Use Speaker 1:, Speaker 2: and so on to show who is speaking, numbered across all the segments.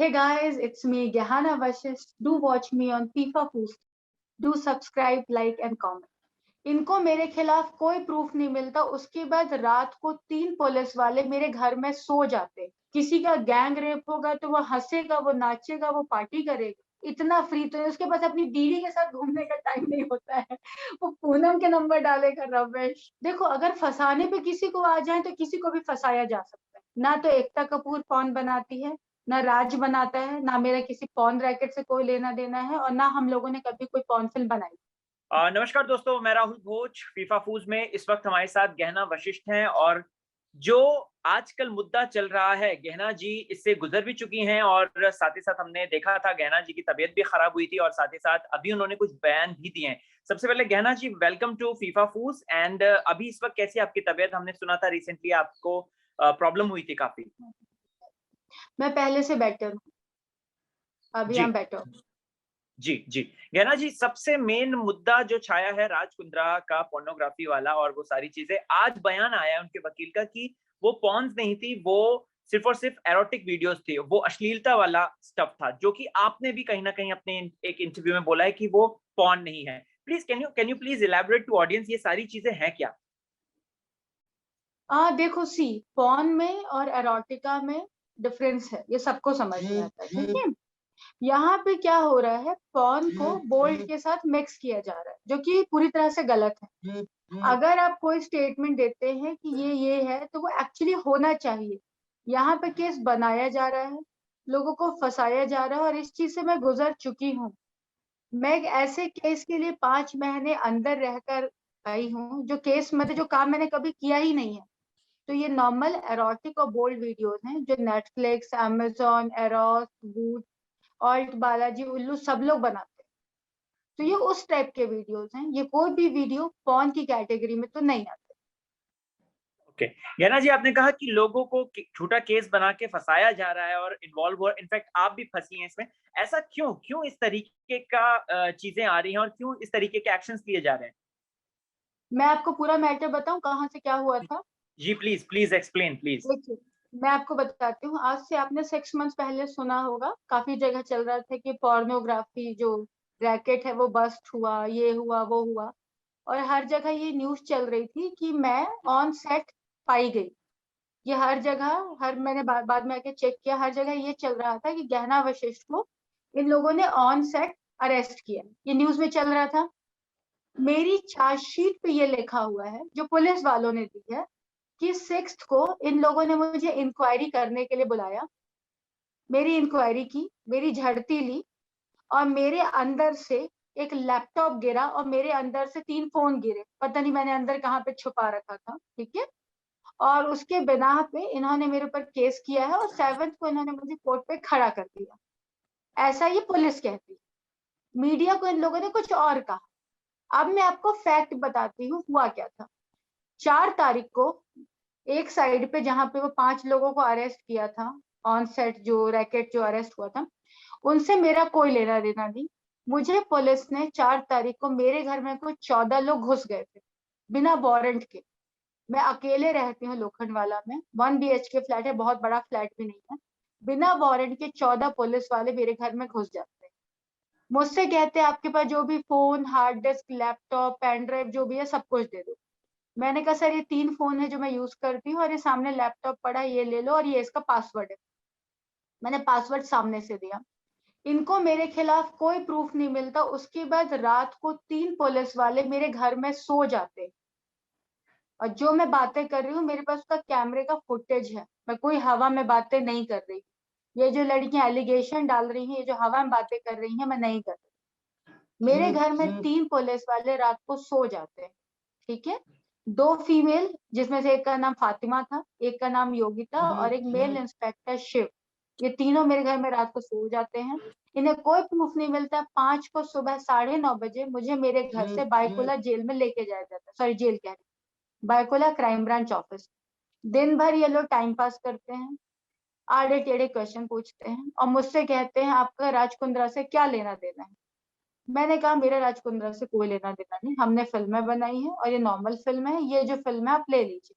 Speaker 1: Hey guys, it's me, Gehana Vashist. Do watch me on FIFA Boost. Do subscribe, like and comment. इनको मेरे खिलाफ कोई proof नहीं मिलता, उसके बाद रात को 3 पुलिस वाले मेरे घर में सो जाते। किसी का गैंग रेप होगा तो वो हंसेगा, वो नाचेगा, वो पार्टी करेगा। इतना फ्री तो है, उसके पास अपनी दीदी के साथ घूमने का टाइम नहीं होता है। वो पूनम के नंबर डालेगा। रमेश देखो, अगर फंसाने पे किसी को आ जाए तो किसी को भी फंसाया जा सकता है। ना तो एकता कपूर पॉन बनाती है, ना राज बनाता है, ना मेरा किसी पॉन रैकेट से कोई लेना देना है, और ना हम लोगों ने कभी कोई पॉन फिल्म बनाई।
Speaker 2: नमस्कार दोस्तों, मैं राहुल भोज। फीफा फूज में इस वक्त हमारे साथ गहना वशिष्ठ हैं और जो आजकल मुद्दा चल रहा है, गहना जी इससे गुजर भी चुकी हैं और साथ ही साथ हमने देखा था गहना जी की तबीयत भी खराब हुई थी और साथ ही साथ अभी उन्होंने कुछ बयान भी दिए हैं। सबसे पहले गहना जी, वेलकम टू फीफा फूज। एंड अभी इस वक्त कैसी आपकी तबीयत? हमने सुना था रिसेंटली आपको प्रॉब्लम हुई थी काफी।
Speaker 1: मैं पहले से बेटर हूँ, अभी
Speaker 2: जी
Speaker 1: हम बेटर।
Speaker 2: जी जी। गहना जी, सबसे मेन मुद्दा जो छाया है राज कुंद्रा का, पोर्नोग्राफी वाला और वो सारी चीजें, आज बयान आया है उनके वकील का कि वो पॉन्स नहीं थी, वो सिर्फ और सिर्फ एरोटिक वीडियोस थी, वो अश्लीलता वाला स्टफ था, जो कि आपने भी कहीं ना कहीं अपने एक इंटरव्यू में बोला है कि वो पॉर्न नहीं है। Please can you please elaborate to audience, ये सारी चीजें हैं क्या?
Speaker 1: देखो सी, पॉर्न में और एरोटिका में डिफरेंस है, ये सबको समझ में आता है, ठीक है। यहाँ पे क्या हो रहा है, पॉर्न को बोल्ड के साथ मिक्स किया जा रहा है, जो कि पूरी तरह से गलत है। अगर आप कोई स्टेटमेंट देते हैं कि ये है, तो वो एक्चुअली होना चाहिए। यहाँ पे केस बनाया जा रहा है, लोगों को फंसाया जा रहा है, और इस चीज से मैं गुजर चुकी हूँ। मैं एक ऐसे केस के लिए 5 महीने अंदर रहकर आई हूँ, जो केस मतलब जो काम मैंने कभी किया ही नहीं है। तो ये नॉर्मल एरोटिक और बोल्ड वीडियोस हैं, जो नेटफ्लिक्स, amazon, एरोस, वूट, ऑल्ट, बालाजी, उल्लू सब लोग बनाते हैं। तो ये उस टाइप के वीडियोस हैं, ये कोई भी वीडियो पॉर्न की कैटेगरी में तो नहीं आते।
Speaker 2: ओके। गहना जी, आपने कहा कि लोगों को झूठा केस बना के फंसाया जा रहा है और इन्वॉल्व हुआ, इनफैक्ट आप भी फंसी हैं इसमें। ऐसा क्यों क्यों इस तरीके का चीजें आ रही हैं और क्यों इस तरीके के एक्शंस लिए जा रहे हैं?
Speaker 1: मैं आपको पूरा मैटर बताऊं कहाँ से क्या हुआ था।
Speaker 2: जी प्लीज प्लीज एक्सप्लेन प्लीज।
Speaker 1: देखिए, मैं आपको बताती हूँ। आज से आपने 6 मंथ्स पहले सुना होगा, काफी जगह चल रहा था कि पोर्नोग्राफी जो रैकेट है वो बस्ट हुआ, ये हुआ, वो हुआ। और हर जगह ये न्यूज चल रही थी कि मैं ऑन सेट पाई गई। ये हर जगह, हर मैंने बाद में आके चेक किया, हर जगह ये चल रहा था कि गहना वशिष्ठ को इन लोगों ने ऑन सेट अरेस्ट किया। ये न्यूज में चल रहा था। मेरी चार्जशीट पे ये लिखा हुआ है, जो पुलिस वालों ने दी है, कि 6 को इन लोगों ने मुझे इंक्वायरी करने के लिए बुलाया। मेरी इंक्वायरी की, मेरी झड़ती ली, और मेरे अंदर से एक लैपटॉप गिरा, और मेरे अंदर से 3 फोन गिरे। पता नहीं मैंने अंदर कहाँ पे छुपा रखा था, ठीक है। और उसके बिना पे इन्होंने मेरे ऊपर केस किया है, और 7 को इन्होंने मुझे कोर्ट पे खड़ा कर दिया। ऐसा ये पुलिस कहती है। मीडिया को इन लोगों ने कुछ और कहा। अब मैं आपको फैक्ट बताती हूँ हुआ क्या था। 4 तारीख को एक साइड पे जहां पे वो 5 लोगों को अरेस्ट किया था, ऑन सेट जो रैकेट जो अरेस्ट हुआ था, उनसे मेरा कोई लेना देना नहीं। मुझे पुलिस ने 4 तारीख को मेरे घर में कुछ 14 लोग घुस गए थे, बिना वारंट के। मैं अकेले रहती हूँ लोखंडवाला में, 1 BHK फ्लैट है, बहुत बड़ा फ्लैट भी नहीं है। बिना वारंट के 14 पुलिस वाले मेरे घर में घुस जाते हैं। मुझसे कहते हैं आपके पास जो भी phone, hard disk, laptop, pen drive जो भी है सब कुछ दे दो। मैंने कहा सर, ये 3 फोन है जो मैं यूज करती हूँ, और ये सामने लैपटॉप पड़ा है, ये ले लो, और ये इसका पासवर्ड है। मैंने पासवर्ड सामने से दिया। इनको मेरे खिलाफ कोई प्रूफ नहीं मिलता, उसके बाद रात को 3 पुलिस वाले मेरे घर में सो जाते। और जो मैं बातें कर रही हूँ, मेरे पास उसका कैमरे का फुटेज है, मैं कोई हवा में बातें नहीं कर रही। ये जो लड़कियां एलिगेशन डाल रही हैं, ये जो हवा में बातें कर रही हैं, मैं नहीं कर रही। मेरे घर में 3 पुलिस वाले रात को सो जाते हैं, ठीक है। 2 फीमेल, जिसमें से एक का नाम फातिमा था, एक का नाम योगिता, और एक मेल इंस्पेक्टर शिव। ये तीनों मेरे घर में रात को सो जाते हैं। इन्हें कोई प्रूफ नहीं मिलता। 5 को सुबह 9:30 बजे मुझे मेरे घर से बायकुला जेल में लेके जाया जाता है, सॉरी जेल कह रही, बायकुला क्राइम ब्रांच ऑफिस। दिन भर ये लोग टाइम पास करते हैं, आड़े टेढ़े क्वेश्चन पूछते हैं, और मुझसे कहते हैं आपका राज कुंद्रा से क्या लेना देना है। मैंने कहा मेरा राज कुंद्रा से कोई लेना देना नहीं, हमने फिल्में बनाई हैं, और ये नॉर्मल फिल्म है, ये जो फिल्म है आप ले लीजिए।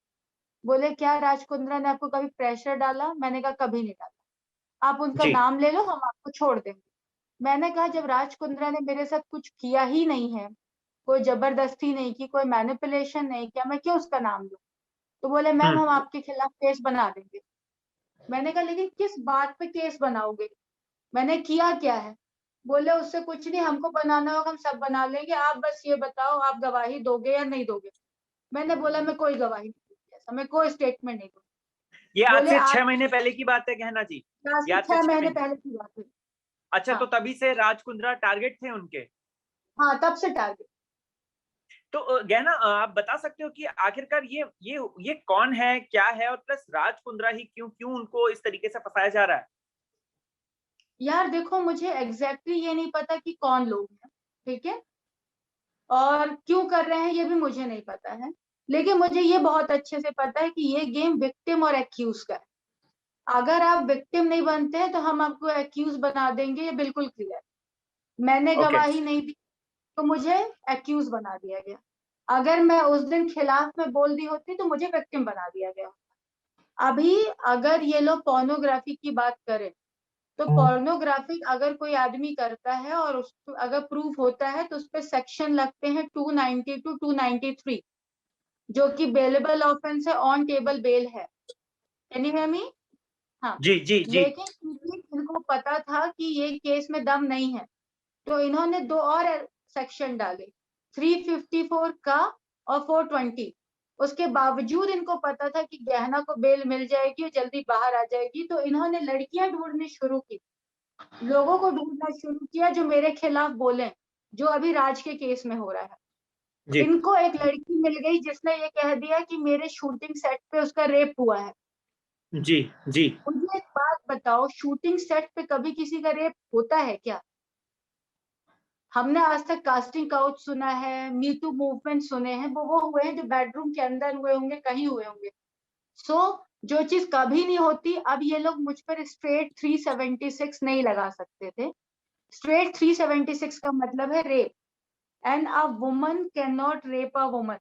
Speaker 1: बोले क्या राज कुंद्रा ने आपको कभी प्रेशर डाला? मैंने कहा कभी नहीं डाला। आप उनका
Speaker 2: जी।
Speaker 1: नाम ले लो, हम आपको छोड़ देंगे। मैंने कहा जब राज कुंद्रा ने मेरे साथ कुछ किया ही नहीं है, कोई जबरदस्ती नहीं की, कोई मैनिपुलेशन नहीं किया, मैं क्यों उसका नाम लूं? तो बोले मैम हम आपके खिलाफ केस बना देंगे। मैंने कहा लेकिन किस बात पे केस बनाओगे? मैंने किया क्या है? बोले उससे कुछ नहीं, हमको बनाना होगा हम सब बना लेंगे, आप बस ये बताओ आप गवाही दोगे या नहीं दोगे? मैंने बोला मैं कोई गवाही नहीं दूंगी, ऐसा मैं कोई स्टेटमेंट नहीं दूंगी।
Speaker 2: ये आज
Speaker 1: बोले
Speaker 2: से
Speaker 1: आप
Speaker 2: 6 महीने पहले की बात है गहना जी?
Speaker 1: आज
Speaker 2: ये
Speaker 1: से
Speaker 2: आज से
Speaker 1: 6
Speaker 2: 6
Speaker 1: महीने
Speaker 2: महीने
Speaker 1: पहले की बात है।
Speaker 2: अच्छा, तो
Speaker 1: हाँ
Speaker 2: तभी से राज कुंद्रा टारगेट थे उनके।
Speaker 1: हाँ, तब से टारगेट।
Speaker 2: तो गहना, आप बता सकते हो कि आखिरकार ये कौन है, क्या है, और प्लस राज कुंद्रा ही क्यों क्यों उनको इस तरीके से फंसाया जा रहा है?
Speaker 1: यार देखो मुझे एग्जैक्टली ये नहीं पता कि कौन लोग हैं, ठीक है, और क्यों कर रहे हैं ये भी मुझे नहीं पता है। लेकिन मुझे ये बहुत अच्छे से पता है कि ये गेम विक्टिम और एक्यूज का है। अगर आप विक्टिम नहीं बनते हैं तो हम आपको एक्यूज बना देंगे, ये बिल्कुल क्लियर। मैंने
Speaker 2: ओके।
Speaker 1: गवाही नहीं दी तो मुझे एक्यूज बना दिया गया। अगर मैं उस दिन खिलाफ में बोल दी होती तो मुझे विक्टिम बना दिया गया। अभी अगर ये लोग पोर्नोग्राफी की बात करें तो पोर्नोग्राफी अगर कोई आदमी करता है और उस अगर प्रूफ होता है तो उस पे सेक्शन लगते हैं 290 टू 293, जो कि बेलेबल ऑफेंस है, ऑन टेबल बेल है। Can you hear me? हाँ।
Speaker 2: जी जी जी।
Speaker 1: लेकिन क्योंकि इनको पता था कि ये केस में दम नहीं है तो इन्होंने दो और सेक्शन डाले, 354 का और 420। उसके बावजूद इनको पता था कि गहना को बेल मिल जाएगी और जल्दी बाहर आ जाएगी, तो इन्होंने लड़कियां ढूंढनी शुरू की, लोगों को ढूंढना शुरू किया जो मेरे खिलाफ बोले, जो अभी राज के केस में हो रहा है।
Speaker 2: जी
Speaker 1: इनको एक लड़की मिल गई जिसने ये कह दिया कि मेरे शूटिंग सेट पे उसका रेप हुआ है।
Speaker 2: जी जी।
Speaker 1: मुझे एक बात बताओ, शूटिंग सेट पे कभी किसी का रेप होता है क्या? हमने आज तक कास्टिंग काउच सुना है, मी टू मूवमेंट सुने हैं, वो हुए हैं जो बेडरूम के अंदर हुए होंगे, कहीं हुए होंगे। सो जो चीज कभी नहीं होती, अब ये लोग मुझ पर स्ट्रेट 376 नहीं लगा सकते थे। स्ट्रेट 376 का मतलब है rape, and a woman can not rape a woman,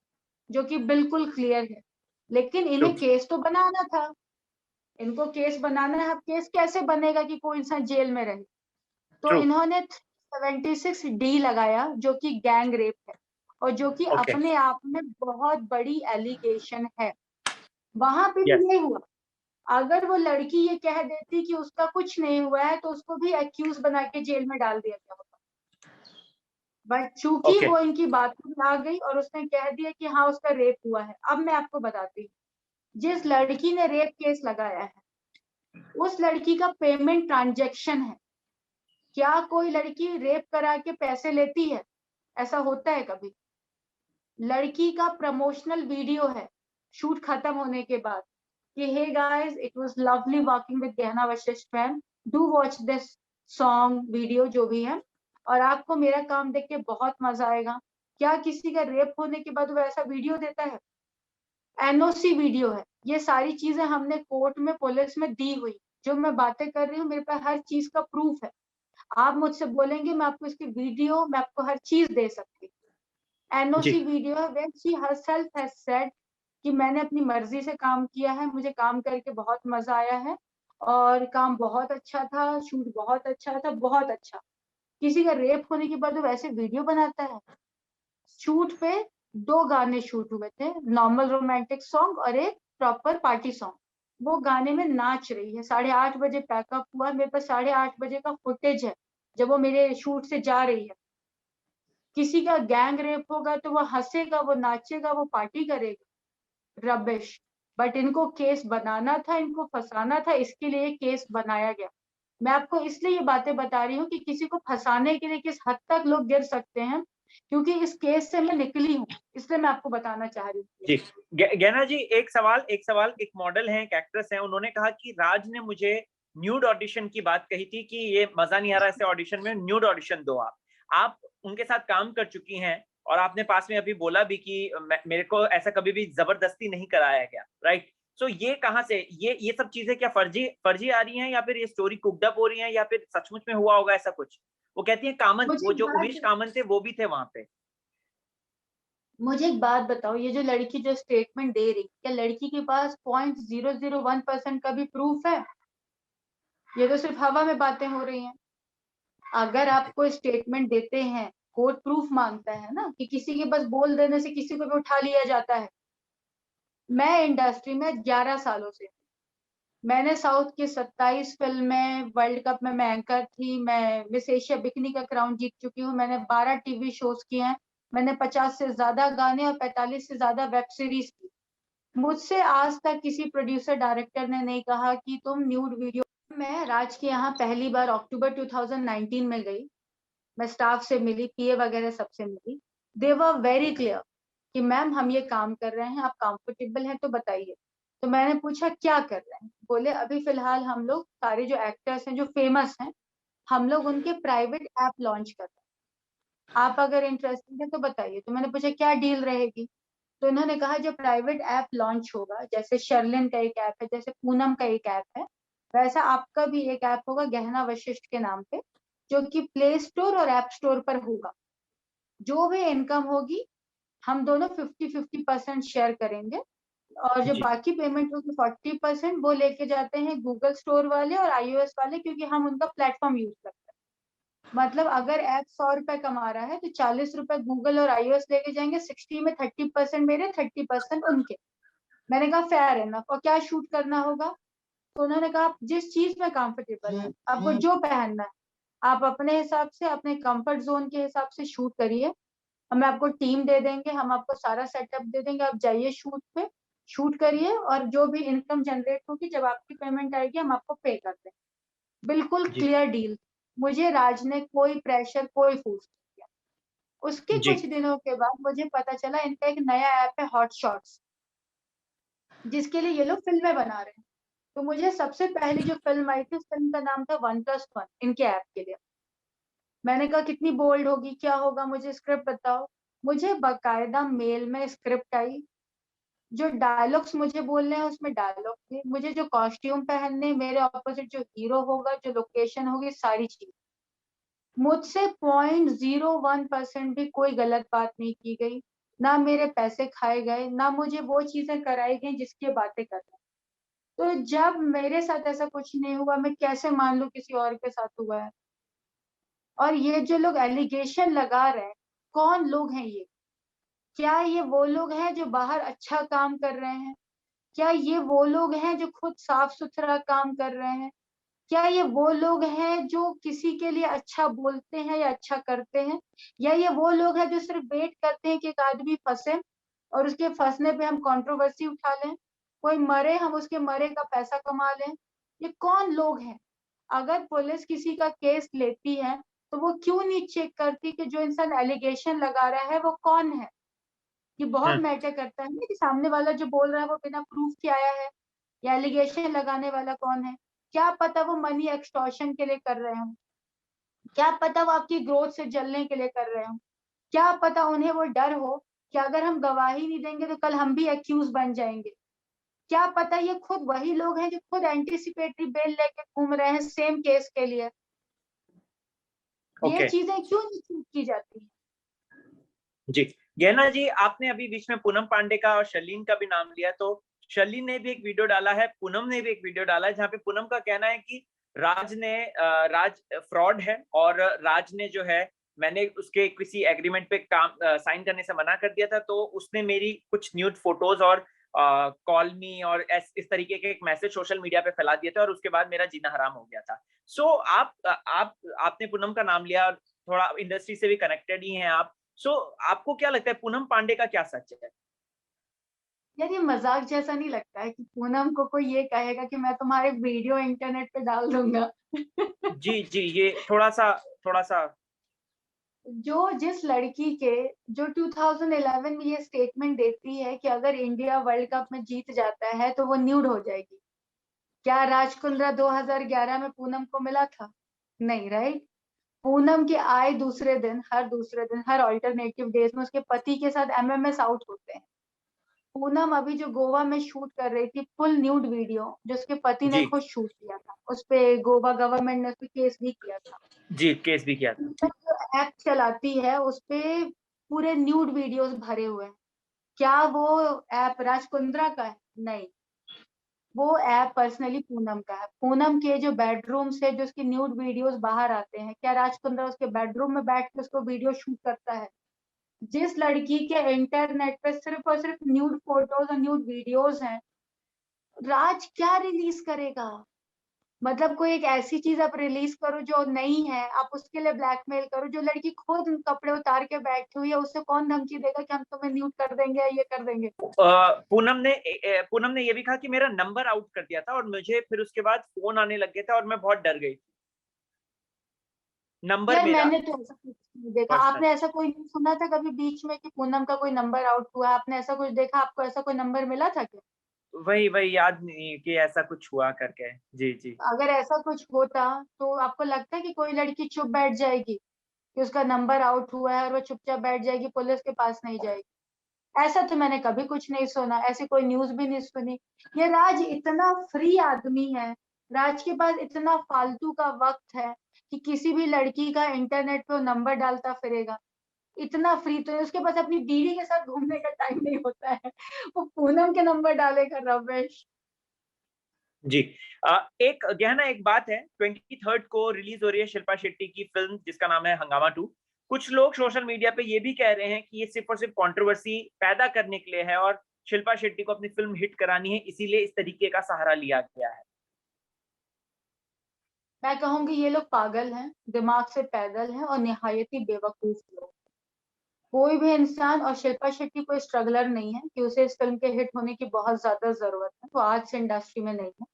Speaker 1: जो कि बिल्कुल क्लियर है। लेकिन
Speaker 2: ट्रू
Speaker 1: इन्हें केस तो बनाना था, इनको केस बनाना है। अब केस कैसे बनेगा कि कोई इंसान जेल में रहे? तो
Speaker 2: ट्रू।
Speaker 1: इन्होंने 76D लगाया जो कि गैंग रेप है, और जो कि
Speaker 2: ओके।
Speaker 1: अपने आप में बहुत बड़ी एलिगेशन है। वहां पे
Speaker 2: यस।
Speaker 1: भी ये हुआ। अगर वो लड़की ये कह देती कि उसका कुछ नहीं हुआ है तो उसको भी एक्यूज बना के जेल में डाल दिया गया होता। बट चूंकि
Speaker 2: ओके।
Speaker 1: वो इनकी बातों में आ गई और उसने कह दिया कि हाँ उसका रेप हुआ है। अब मैं आपको बताती हूँ, जिस लड़की ने रेप केस लगाया है उस लड़की का पेमेंट ट्रांजैक्शन है। क्या कोई लड़की रेप करा के पैसे लेती है? ऐसा होता है कभी? लड़की का प्रमोशनल वीडियो है शूट खत्म होने के बाद कि hey guys it was lovely working with Gehna Vashishth ma'am, do watch this song video जो भी है, और आपको मेरा काम देख के बहुत मजा आएगा। क्या किसी का रेप होने के बाद वो ऐसा वीडियो देता है? एनओसी वीडियो है। ये सारी चीजें हमने कोर्ट में पुलिस में दी हुई, जो मैं बातें कर रही हूँ मेरे पास हर चीज का प्रूफ है। आप मुझसे बोलेंगे मैं आपको इसकी वीडियो, मैं आपको हर चीज दे सकती हूँ।
Speaker 2: जी।
Speaker 1: एनओसी वीडियो है when she herself has said कि मैंने अपनी मर्जी से काम किया है, मुझे काम करके बहुत मजा आया है और काम बहुत अच्छा था, शूट बहुत अच्छा था, बहुत अच्छा। किसी का रेप होने के बाद वो वैसे वीडियो बनाता है? शूट पे 2 गाने शूट हुए थे, नॉर्मल रोमांटिक सॉन्ग और एक प्रॉपर पार्टी सॉन्ग। वो गाने में नाच रही है, 8:30 बजे पैकअप हुआ, मेरे पास 8:30 बजे का फुटेज है जब वो मेरे शूट से जा रही है। किसी का गैंग रेप होगा तो वो हंसेगा, वो नाचेगा, वो पार्टी करेगा? रबिश। बट इनको केस बनाना था, इनको फंसाना था, इसके लिए केस बनाया गया। मैं आपको इसलिए ये बातें बता रही हूँ कि किसी को फंसाने के लिए किस हद तक लोग गिर सकते हैं, क्योंकि इस केस से मैं निकली हूँ, इसलिए मैं आपको बताना चाह रही हूँ।
Speaker 2: जी। गहना जी, एक सवाल, एक मॉडल है, एक एक्ट्रेस है, उन्होंने कहा कि राज ने मुझे न्यूड ऑडिशन की बात कही थी कि ये मजा नहीं आ रहा ऐसे ऑडिशन में, न्यूड ऑडिशन दो। आप उनके साथ काम कर चुकी हैं और आपने पास में अभी बोला भी कि मेरे को ऐसा कभी भी जबरदस्ती नहीं कराया गया, राइट? सो ये कहाँ से ये सब चीजें क्या फर्जी फर्जी आ रही हैं, या फिर ये स्टोरी कुकड अप हो रही है, या फिर सचमुच में हुआ होगा ऐसा कुछ? वो कहती है कामन,
Speaker 1: मुझे
Speaker 2: वो
Speaker 1: एक
Speaker 2: जो उमेश
Speaker 1: बात
Speaker 2: कामन थे वो भी थे वहां पे।
Speaker 1: मुझे एक बात बताओ, ये जो लड़की जो स्टेटमेंट दे रही, क्या लड़की के पास 0.001% का भी प्रूफ है? ये तो सिर्फ हवा में बातें हो रही हैं। अगर आप कोई स्टेटमेंट देते हैं, कोर्ट प्रूफ मांगता है ना, कि किसी के बस बोल देने से किसी को भी उठा लिया जाता है। मैं इंडस्ट्री में 11 सालों से, मैंने साउथ की 27 फिल्में, वर्ल्ड कप में मैं एंकर थी, मैं मिस एशिया बिकनी का क्राउन जीत चुकी हूँ, मैंने 12 टीवी शोज किए हैं, मैंने 50 से ज्यादा गाने और 45 से ज्यादा वेब सीरीज की। मुझसे आज तक किसी प्रोड्यूसर डायरेक्टर ने नहीं कहा कि तुम न्यूड वीडियो। मैं राज के यहाँ पहली बार अक्टूबर 2019 में गई। मैं स्टाफ से मिली, पीए वगैरह सबसे मिली। दे वर वेरी क्लियर कि मैम हम ये काम कर रहे हैं, आप कंफर्टेबल हैं तो बताइए। तो मैंने पूछा क्या कर रहे हैं, बोले अभी फिलहाल हम लोग सारे जो एक्टर्स हैं जो फेमस हैं, हम लोग उनके प्राइवेट ऐप लॉन्च कर रहे हैं, आप अगर इंटरेस्टेड हैं तो बताइए। तो मैंने पूछा क्या डील रहेगी। तो उन्होंने कहा जो प्राइवेट ऐप लॉन्च होगा, जैसे शर्लिन का एक ऐप है, जैसे पूनम का एक ऐप है, वैसा आपका भी एक ऐप होगा गहना वशिष्ठ के नाम पे, जो कि प्ले स्टोर और ऐप स्टोर पर होगा। जो भी इनकम होगी हम दोनों 50-50% शेयर करेंगे, और जो
Speaker 2: जी
Speaker 1: बाकी पेमेंट होगी 40% वो लेके जाते हैं गूगल स्टोर वाले और iOS वाले, क्योंकि हम उनका प्लेटफॉर्म यूज करते हैं। मतलब अगर ऐप 100 रुपए कमा रहा है तो 40 रुपए गूगल और iOS लेके जाएंगे, 60 में 30% मेरे, 30% उनके। मैंने कहा फेयर एनफ। और क्या शूट करना होगा, तो उन्होंने कहा आप जिस चीज में कंफर्टेबल है, आपको जो पहनना है, आप अपने हिसाब से, अपने कंफर्ट जोन के हिसाब से शूट करिए। हम आपको टीम दे देंगे, हम आपको सारा सेटअप दे देंगे, आप जाइए शूट पे, शूट करिए, और जो भी इनकम जनरेट होगी जब आपकी पेमेंट आएगी हम आपको पे कर देंगे। बिल्कुल
Speaker 2: जी
Speaker 1: क्लियर डील। मुझे राज ने कोई प्रेशर, कोई फोर्स नहीं किया। उसके
Speaker 2: जी
Speaker 1: कुछ दिनों के बाद मुझे पता चला इनका एक नया ऐप है हॉट शॉट्स, जिसके लिए ये लोग फिल्में बना रहे हैं। तो मुझे सबसे पहली जो फिल्म आई थी, उस फिल्म का नाम था 1+1, इनके ऐप के लिए। मैंने कहा कितनी बोल्ड होगी, क्या होगा, मुझे स्क्रिप्ट बताओ। मुझे बकायदा मेल में स्क्रिप्ट आई, जो डायलॉग्स मुझे बोलने हैं उसमें डायलॉग थे, मुझे जो कॉस्ट्यूम पहनने, मेरे ऑपोजिट जो हीरो होगा, जो लोकेशन होगी, सारी चीज। मुझसे 0.01% भी कोई गलत बात नहीं की गई, ना मेरे पैसे खाए गए, ना मुझे वो चीजें कराई गई जिसकी बातें कर रहे हैं। तो जब मेरे साथ ऐसा कुछ नहीं हुआ, मैं कैसे मान लूं किसी और के साथ हुआ है। और ये जो लोग एलिगेशन लगा रहे हैं, कौन लोग हैं ये? क्या ये वो लोग हैं जो बाहर अच्छा काम कर रहे हैं? क्या ये वो लोग हैं जो खुद साफ सुथरा काम कर रहे हैं? क्या ये वो लोग हैं जो किसी के लिए अच्छा बोलते हैं या अच्छा करते हैं? या ये वो लोग हैं जो सिर्फ वेट करते हैं कि एक आदमी फंसे और उसके फंसने पे हम कंट्रोवर्सी उठा लें, कोई मरे हम उसके मरे का पैसा कमा लें? ये कौन लोग हैं? अगर पुलिस किसी का केस लेती है तो वो क्यों नहीं चेक करती कि जो इंसान एलिगेशन लगा रहा है वो कौन है? ये बहुत
Speaker 2: हम्म
Speaker 1: मैटर करता है ना, कि सामने वाला जो बोल रहा है वो बिना प्रूफ के आया है, या एलिगेशन लगाने वाला कौन है। क्या पता वो मनी एक्सटॉर्शन के लिए कर रहे हो, क्या पता वो आपकी ग्रोथ से जलने के लिए कर रहे हो, क्या पता उन्हें वो डर हो कि अगर हम गवाही नहीं देंगे तो कल हम भी एक्यूज बन जाएंगे। क्या पता ये खुद वही लोग हैं जो खुद एंटिसिपेटरी बेल लेके घूम रहे हैं सेम केस के लिए। ये
Speaker 2: ओके
Speaker 1: चीजें क्यों नहीं चेक की जाती?
Speaker 2: जी। गहना जी, आपने अभी बीच में पूनम पांडे का और शर्लीन का भी नाम लिया, तो शर्लीन ने भी एक वीडियो डाला है, पूनम ने भी एक वीडियो डाला है, जहाँ पे पूनम का कहना है कि राज फ्रॉड है, और राज ने जो है, मैंने उसके किसी एग्रीमेंट पे काम साइन करने से मना कर दिया था, तो उसने मेरी कुछ न्यूड फोटोज और कॉल मी और इस तरीके के एक मैसेज सोशल मीडिया पे फैला दिए थे, और उसके बाद मेरा जीना हराम हो गया था। सो आपने पूनम का नाम लिया, और थोड़ा इंडस्ट्री से भी कनेक्टेड ही हैं आप। आपको क्या लगता है पूनम पांडे का क्या सच है?
Speaker 1: यार ये मजाक जैसा नहीं लगता है कि पूनम को कोई ये कहेगा कि मैं तुम्हारे वीडियो इंटरनेट पे डाल दूंगा।
Speaker 2: जी जी, ये थोड़ा सा
Speaker 1: जो जिस लड़की के, जो 2011 में ये स्टेटमेंट देती है कि अगर इंडिया वर्ल्ड कप में जीत जाता है तो वो न्यूड हो जाएगी, क्या राज कुंद्रा 2011 में पूनम को मिला था? नहीं, राइट। पूनम के आए दूसरे दिन, हर दूसरे दिन, हर ऑल्टरनेटिव डेज में उसके पति के साथ एमएमएस आउट होते हैं। पूनम अभी जो गोवा में शूट कर रही थी फुल न्यूड वीडियो, जो उसके पति ने
Speaker 2: जी
Speaker 1: खुद शूट किया था, उस पे गोवा गवर्नमेंट ने उस पे केस भी किया था।
Speaker 2: जी, केस भी किया था।
Speaker 1: पूनम जो ऐप चलाती है उस पे पूरे न्यूड वीडियोस भरे हुए हैं। क्या वो ऐप राज कुंद्रा का है? नहीं। वो ऐप पर्सनली पूनम का है। पूनम के जो बेडरूम से जो उसकी न्यूड वीडियोस बाहर आते हैं, क्या राज कुंद्रा उसके बेडरूम में बैठ के उसको वीडियो शूट करता है? जिस लड़की के इंटरनेट पे सिर्फ और सिर्फ न्यूड फोटोज और न्यूड वीडियोस हैं, राज क्या रिलीज करेगा? मतलब कोई एक ऐसी चीज आप रिलीज करो जो नहीं है, आप उसके लिए ब्लैकमेल करो। जो लड़की खुद कपड़े उतार के बैठी हुई है, उसे कौन धमकी देगा कि हम तुम्हें न्यूड कर देंगे या ये कर देंगे?
Speaker 2: पूनम ने ये भी कहा कि मेरा नंबर आउट कर दिया था और मुझे फिर उसके बाद फोन आने लग गए थे और मैं बहुत डर गई। नंबर
Speaker 1: यार
Speaker 2: मेरा
Speaker 1: मैंने तो ऐसा कुछ नहीं देखा।
Speaker 2: पर्सनल।
Speaker 1: आपने ऐसा कोई नहीं सुना था कभी बीच में कि पूनम का कोई नंबर आउट हुआ? आपने ऐसा कुछ देखा? आपको ऐसा कोई नंबर मिला था क्या?
Speaker 2: वही वही याद नहीं कि ऐसा कुछ हुआ करके। जी जी।
Speaker 1: अगर ऐसा कुछ होता तो आपको लगता है कि कोई लड़की चुप बैठ जाएगी कि उसका नंबर आउट हुआ है और वो चुपचाप बैठ जाएगी, पुलिस के पास नहीं जाएगी? ऐसा तो मैंने कभी कुछ नहीं सुना, ऐसी कोई न्यूज भी नहीं सुनी। ये राज इतना फ्री आदमी है, राज के पास इतना फालतू का वक्त है कि किसी भी लड़की का इंटरनेट पे वो नंबर डालता फिरेगा। इतना फ्री तो है, उसके पास अपनी बीड़ी के साथ घूमने का टाइम नहीं होता है। वो पूनम के नंबर डालेगा, रमेश।
Speaker 2: जी। एक गहना एक बात है, 23 को रिलीज हो रही है शिल्पा शेट्टी की फिल्म जिसका नाम है हंगामा 2। कुछ लोग सोशल मीडिया पे ये भी कह रहे हैं कि ये सिर्फ और सिर्फ कंट्रोवर्सी पैदा करने के लिए है और शिल्पा शेट्टी को अपनी फिल्म हिट करानी है, इसीलिए इस तरीके का सहारा लिया गया है।
Speaker 1: मैं कहूंगी ये लोग पागल हैं, दिमाग से पैदल हैं और निहायत ही बेवकूफ लोग। कोई भी इंसान, और शिल्पा शेट्टी कोई स्ट्रगलर नहीं है कि उसे इस फिल्म के हिट होने की बहुत ज्यादा जरूरत है। वो आज से इंडस्ट्री में नहीं है,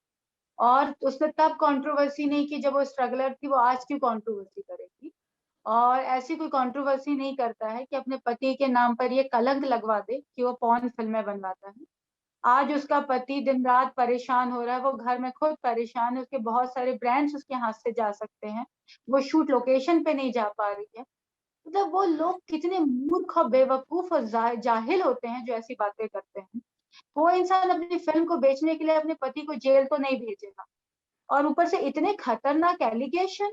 Speaker 1: और उसने तब कंट्रोवर्सी नहीं की जब वो स्ट्रगलर थी। वो आज क्यों कंट्रोवर्सी करेगी? और ऐसी कोई कंट्रोवर्सी नहीं करता है कि अपने पति के नाम पर ये कलंक लगवा दे कि वो पॉर्न फिल्में बनवाता है। आज उसका पति दिन रात परेशान हो रहा है, वो घर में खुद परेशान है, उसके बहुत सारे ब्रांड्स उसके हाथ से जा सकते हैं, वो शूट लोकेशन पे नहीं जा पा रही है। मतलब वो लोग कितने मूर्ख और बेवकूफ और जाहिल होते हैं जो ऐसी बातें करते हैं। वो इंसान अपनी फिल्म को बेचने के लिए अपने पति को जेल तो नहीं भेजेगा, और ऊपर से इतने खतरनाक एलिगेशन।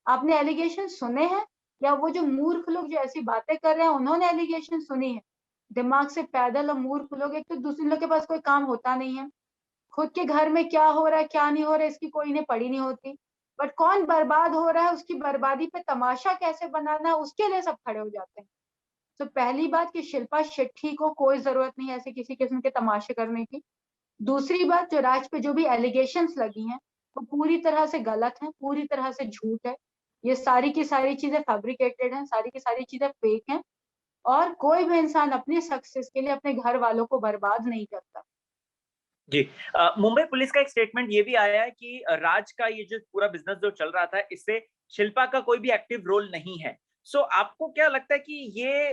Speaker 1: आपने एलिगेशन सुने हैं? या वो जो मूर्ख लोग जो ऐसी बातें कर रहे हैं उन्होंने एलिगेशन सुनी है? दिमाग से पैदल और मूर्ख लोग, एक तो दूसरे लोग के पास कोई काम होता नहीं है, खुद के घर में क्या हो रहा है क्या नहीं हो रहा है इसकी कोई इन्हें पड़ी नहीं होती, बट कौन बर्बाद हो रहा है उसकी बर्बादी पे तमाशा कैसे बनाना है उसके लिए सब खड़े हो जाते हैं। तो पहली बात कि शिल्पा शेट्टी को कोई जरूरत नहीं है ऐसे किसी किस्म के तमाशे करने की। दूसरी बात, जो राज पे जो भी एलिगेशंस लगी हैं वो पूरी तरह से गलत हैं, पूरी तरह से झूठ है। ये सारी की सारी चीजें फैब्रिकेटेड हैं, सारी की सारी चीजें फेक हैं। और कोई भी इंसान अपनी सक्सेस के लिए अपने घर वालों को बर्बाद नहीं करता।
Speaker 2: जी। मुंबई पुलिस का एक स्टेटमेंट ये भी आया है कि राज का ये जो पूरा बिजनेस जो चल रहा था इससे शिल्पा का कोई भी एक्टिव रोल नहीं है। सो आपको क्या लगता है कि ये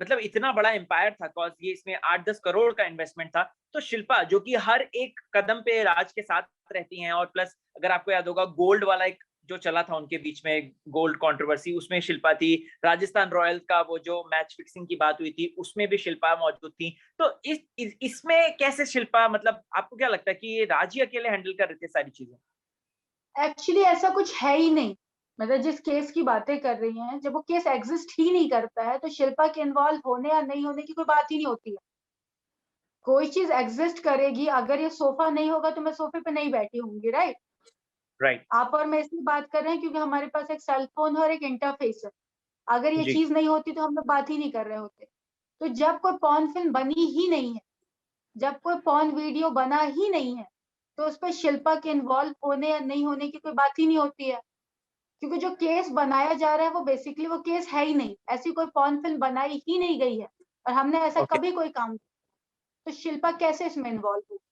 Speaker 2: मतलब इतना बड़ा एम्पायर था, कॉज ये इसमें 8-10 करोड़ का इन्वेस्टमेंट था, तो शिल्पा जो कि हर एक कदम पे राज के साथ रहती हैं, और प्लस अगर आपको याद होगा गोल्ड वाला एक जो चला था उनके बीच में गोल्ड कंट्रोवर्सी, उसमें शिल्पा थी। राजस्थान रॉयल्स का वो जो मैच फिक्सिंग की बात हुई थी उसमें भी शिल्पा मौजूद थी। तो इसमें कैसे शिल्पा, मतलब आपको क्या लगता है कि ये राज ही अकेले हैंडल कर रहे थे सारी चीजें?
Speaker 1: एक्चुअली ऐसा कुछ है ही नहीं। मतलब जिस केस की बातें कर रही हैं, जब वो केस एग्जिस्ट ही नहीं करता है तो शिल्पा के इन्वॉल्व होने या नहीं होने की कोई बात ही नहीं होती है। कोई चीज एग्जिस्ट करेगी, अगर ये सोफा नहीं होगा तो मैं सोफे पे नहीं बैठी होंगी, राइट?
Speaker 2: राइट।
Speaker 1: आप और मैं इसलिए बात कर रहे हैं क्योंकि हमारे पास एक सेल फोन और एक इंटरफेस है। अगर ये
Speaker 2: जी।
Speaker 1: चीज नहीं होती तो हम लोग बात ही नहीं कर रहे होते। तो जब कोई पॉर्न फिल्म बनी ही नहीं है, जब कोई पॉर्न वीडियो बना ही नहीं है, तो उस पर शिल्पा के इन्वॉल्व होने या नहीं होने की कोई बात ही नहीं होती है। क्योंकि जो केस बनाया जा रहा है वो बेसिकली वो केस है ही नहीं, ऐसी कोई पॉर्न फिल्म बनाई ही नहीं गई है, और हमने ऐसा
Speaker 2: ओके।
Speaker 1: कभी कोई काम किया। तो शिल्पा कैसे इसमें इन्वॉल्व होगी?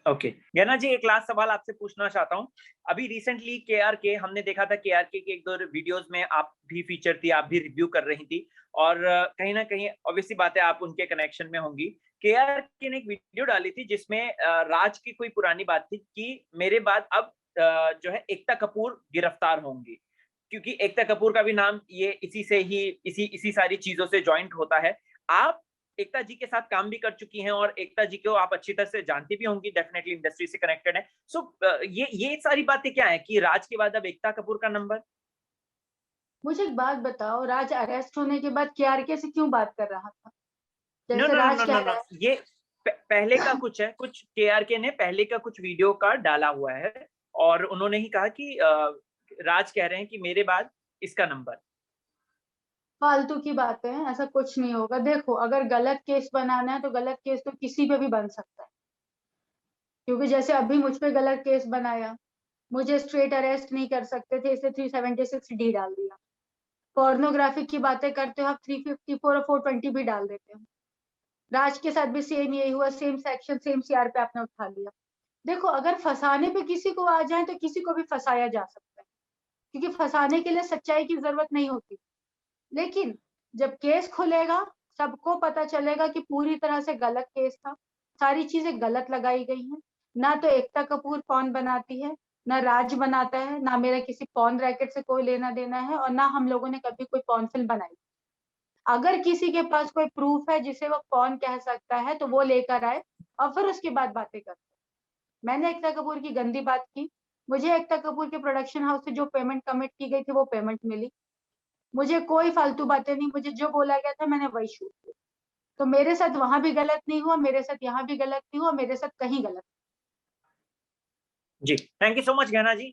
Speaker 2: ओके गैना जी, एक लास्ट सवाल आपसे पूछना चाहता हूँ। अभी रिसेंटली के हमने देखा था, के एक दो वीडियोस में आप भी फीचर थी, आप भी रिव्यू कर रही थी, और कहीं ना कहीं ऑब्वियसली बात है आप उनके कनेक्शन में होंगी। के ने एक वीडियो डाली थी जिसमें राज की कोई पुरानी बात थी कि मेरे बाद अब जो है एकता कपूर गिरफ्तार होंगी, क्योंकि एकता कपूर का भी नाम ये इसी से ही इसी इसी सारी चीजों से जॉइंट होता है। आप एकता जी के साथ काम भी कर चुकी हैं और एकता जी को आप अच्छी तरह से जानती भी होंगी, डेफिनेटली इंडस्ट्री से कनेक्टेड है। सो ये सारी बातें क्या है कि राज के बाद अब एकता कपूर का नंबर?
Speaker 1: मुझे एक बात बताओ, राज अरेस्ट होने के बाद केआरके से क्यों बात कर रहा था?
Speaker 2: नो
Speaker 1: जैसे
Speaker 2: नो
Speaker 1: राज
Speaker 2: नो
Speaker 1: कह
Speaker 2: नो नो
Speaker 1: रहा है।
Speaker 2: ये पहले का कुछ है, कुछ केआरके ने पहले का कुछ वीडियो का डाला हुआ है और उन्होंने ही कहा कि राज कह रहे हैं कि मेरे बाद इसका नंबर।
Speaker 1: फालतू की बातें हैं, ऐसा कुछ नहीं होगा। देखो, अगर गलत केस बनाना है तो गलत केस तो किसी पे भी बन सकता है, क्योंकि जैसे अभी मुझ पे गलत केस बनाया, मुझे स्ट्रेट अरेस्ट नहीं कर सकते थे, इसलिए 376D डाल दिया। पोर्नोग्राफी की बातें करते हो आप, 354 और 420 भी डाल देते हो। राज के साथ भी सेम यही हुआ, सेम सेक्शन सेम सीआर पे आपने उठा लिया। देखो, अगर फंसाने पे किसी को आ जाए तो किसी को भी फंसाया जा सकता है, क्योंकि फंसाने के लिए सच्चाई की जरूरत नहीं होती। लेकिन जब केस खुलेगा, सबको पता चलेगा कि पूरी तरह से गलत केस था, सारी चीजें गलत लगाई गई हैं। ना तो एकता कपूर पॉर्न बनाती है, ना राज बनाता है, ना मेरा किसी पॉर्न रैकेट से कोई लेना देना है, और ना हम लोगों ने कभी कोई पॉर्न फिल्म बनाई। अगर किसी के पास कोई प्रूफ है जिसे वो पॉर्न कह सकता है तो वो लेकर आए, और फिर उसके बाद बातें करते हैं। मैंने एकता कपूर की गंदी बात की, मुझे एकता कपूर के प्रोडक्शन हाउस से जो पेमेंट कमिट की गई थी वो पेमेंट मिली। मुझे कोई फालतू बातें नहीं, मुझे जो बोला गया था मैंने वही शूट किया। तो मेरे साथ वहां भी गलत नहीं हुआ, मेरे साथ यहाँ भी गलत नहीं हुआ, मेरे साथ कहीं गलत।
Speaker 2: जी, थैंक यू सो मच गहना जी।